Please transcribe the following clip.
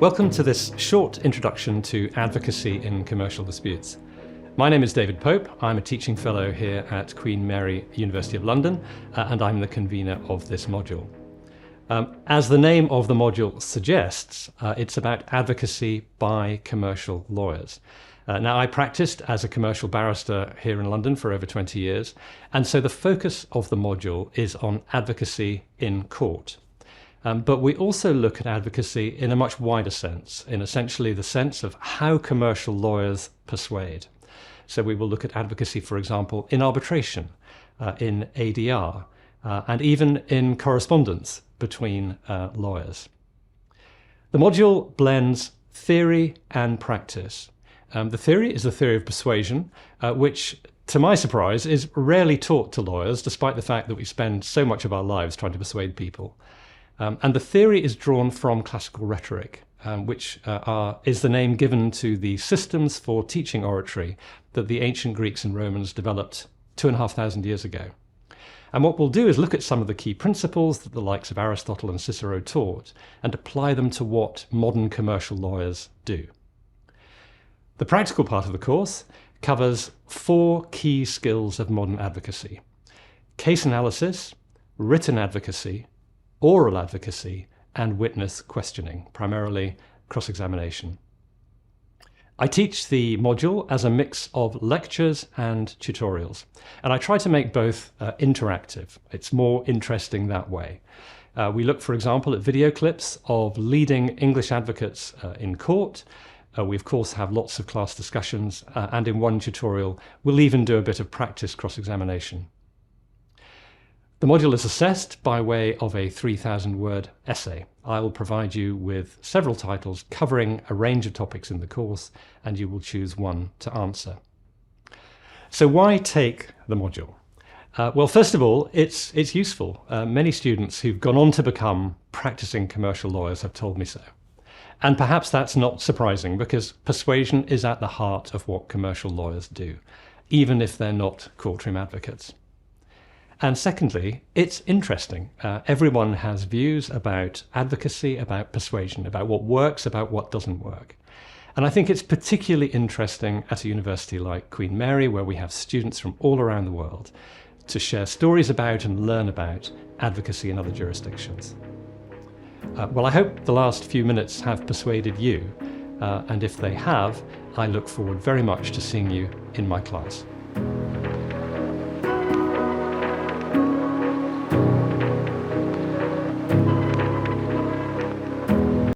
Welcome to this short introduction to advocacy in commercial disputes. My name is David Pope. I'm a teaching fellow here at Queen Mary, University of London, and I'm the convener of this module. As the name of the module suggests, it's about advocacy by commercial lawyers. Now, I practiced as a commercial barrister here in London for over 20 years, and so the focus of the module is on advocacy in court. But we also look at advocacy in a much wider sense, in essentially the sense of how commercial lawyers persuade. So we will look at advocacy, for example, in arbitration, in ADR, and even in correspondence between lawyers. The module blends theory and practice. The theory is the theory of persuasion, which, to my surprise, is rarely taught to lawyers, despite the fact that we spend so much of our lives trying to persuade people. And the theory is drawn from classical rhetoric, which is the name given to the systems for teaching oratory that the ancient Greeks and Romans developed 2,500 years ago. And what we'll do is look at some of the key principles that the likes of Aristotle and Cicero taught and apply them to what modern commercial lawyers do. The practical part of the course covers 4 key skills of modern advocacy: case analysis, written advocacy, oral advocacy, and witness questioning, primarily cross-examination. I teach the module as a mix of lectures and tutorials, and I try to make both interactive. It's more interesting that way. We look, for example, at video clips of leading English advocates in court. We, of course, have lots of class discussions, and in one tutorial, we'll even do a bit of practice cross-examination. The module is assessed by way of a 3,000-word essay. I will provide you with several titles covering a range of topics in the course, and you will choose one to answer. So why take the module? Well, first of all, it's useful. Many students who've gone on to become practicing commercial lawyers have told me so. And perhaps that's not surprising, because persuasion is at the heart of what commercial lawyers do, even if they're not courtroom advocates. And secondly, it's interesting. Everyone has views about advocacy, about persuasion, about what works, about what doesn't work. And I think it's particularly interesting at a university like Queen Mary, where we have students from all around the world, to share stories about and learn about advocacy in other jurisdictions. Well, I hope the last few minutes have persuaded you, and if they have, I look forward very much to seeing you in my class.